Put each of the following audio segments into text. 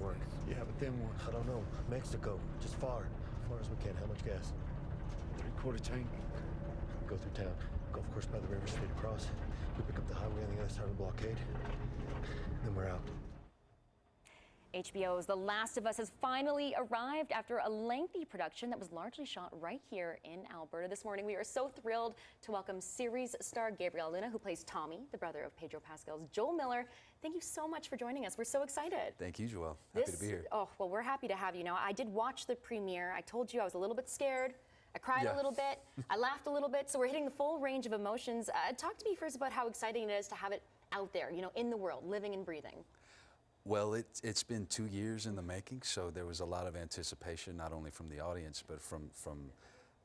mark. Yeah, but then what? I don't know. Mexico. Just far. As far as we can. How much gas? 3/4 tank. Go through town. Golf course by the river, straight across. We pick up the highway on the other side of the blockade. Then we're out. HBO's The Last of Us has finally arrived after a lengthy production that was largely shot right here in Alberta. This morning, we are so thrilled to welcome series star Gabriel Luna, who plays Tommy, the brother of Pedro Pascal's Joel Miller. Thank you so much for joining us. We're so excited. Thank you, Joel. Happy to be here. Oh, well, we're happy to have you. Now, I did watch the premiere. I told you I was a little bit scared. I cried a little bit. I laughed a little bit. So we're hitting the full range of emotions. Talk to me first about how exciting it is to have it out there, in the world, living and breathing. Well, it's been 2 years in the making, so there was a lot of anticipation, not only from the audience, but from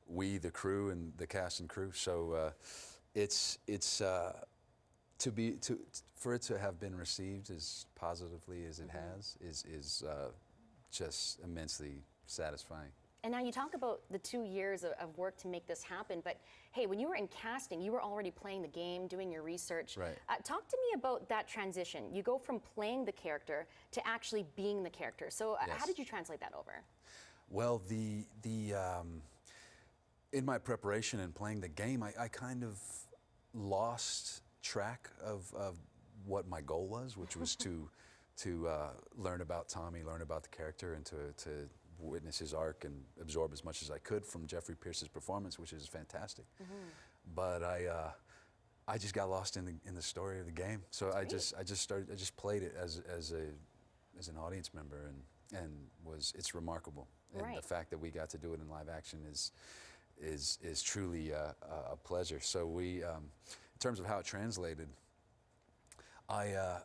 we, the crew, and the cast and crew. So for it to have been received as positively as it has is just immensely satisfying. And now you talk about the 2 years of work to make this happen, but hey, when you were in casting, you were already playing the game, doing your research. Right. Talk to me about that transition. You go from playing the character to actually being the character. So Yes. How did you translate that over? Well, in my preparation and playing the game, I kind of lost track of what my goal was, which was to learn about Tommy, learn about the character, and to witness his arc and absorb as much as I could from Jeffrey Pierce's performance, which is fantastic. But I just got lost in the story of the game. So I just played it as an audience member, and it's remarkable. And the fact that we got to do it in live action is truly a pleasure. So we, in terms of how it translated, I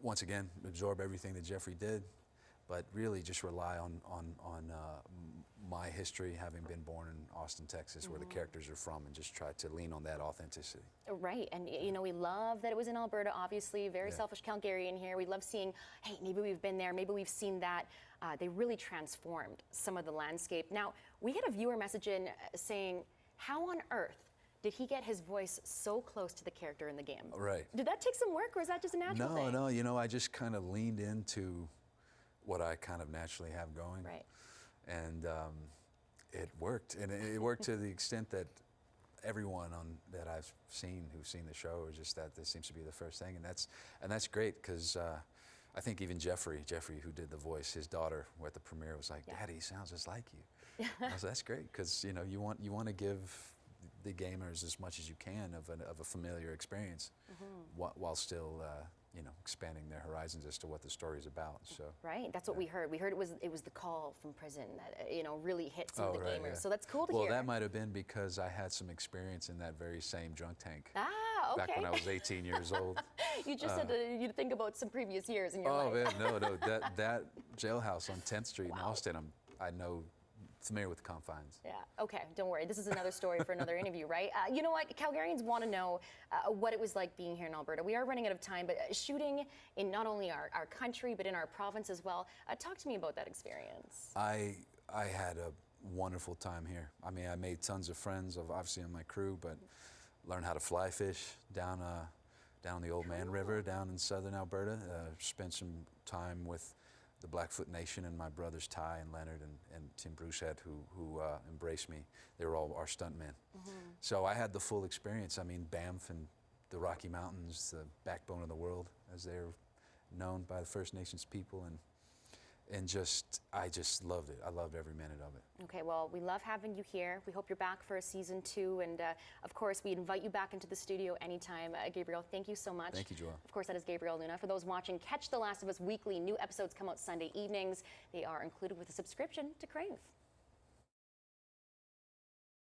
once again absorb everything that Jeffrey did, but really just rely on my history, having been born in Austin, Texas, where the characters are from, and just try to lean on that authenticity. Right, and we love that it was in Alberta, obviously, very selfish Calgarian here. We love seeing, hey, maybe we've been there, maybe we've seen that. They really transformed some of the landscape. Now, we had a viewer message in saying, how on earth did he get his voice so close to the character in the game? Right. Did that take some work, or is that just a natural thing? No, I just kind of leaned into what I kind of naturally have going. Right. And it worked. And it worked to the extent that everyone that I've seen who's seen the show is just that this seems to be the first thing. And that's great, because I think even Jeffrey, who did the voice, his daughter at the premiere was like, Daddy, he sounds just like you. I was, that's great, because you want to give the gamers as much as you can of a familiar experience, while still expanding their horizons as to what the story is about. So right, that's what we heard. We heard it was the call from prison that really hit some of the gamers. Yeah. So that's cool to hear. Well, that might have been because I had some experience in that very same drunk tank. Ah, okay. Back when I was 18 years old. You just said you'd think about some previous years in your life. Oh man, no, that jailhouse on 10th Street in Austin, I know. Familiar with the confines. Yeah, okay, don't worry. This is another story for another interview, right? You know what? Calgarians want to know what it was like being here in Alberta. We are running out of time, but shooting in not only our country, but in our province as well. Talk to me about that experience. I had a wonderful time here. I mean, I made tons of friends, obviously on my crew, but learned how to fly fish down the Old Man River, down in southern Alberta. Spent some time with the Blackfoot Nation and my brothers Ty and Leonard and Tim Brucehead, who embraced me. They were all our stuntmen. So I had the full experience. I mean, Banff and the Rocky Mountains, the backbone of the world, as they're known by the First Nations people, and I just loved it. I loved every minute of it. Okay, well, we love having you here. We hope you're back for a season 2, and of course, we invite you back into the studio anytime. Gabriel, thank you so much. Thank you, Joel. Of course, that is Gabriel Luna. For those watching, catch The Last of Us weekly. New episodes come out Sunday evenings. They are included with a subscription to Crave.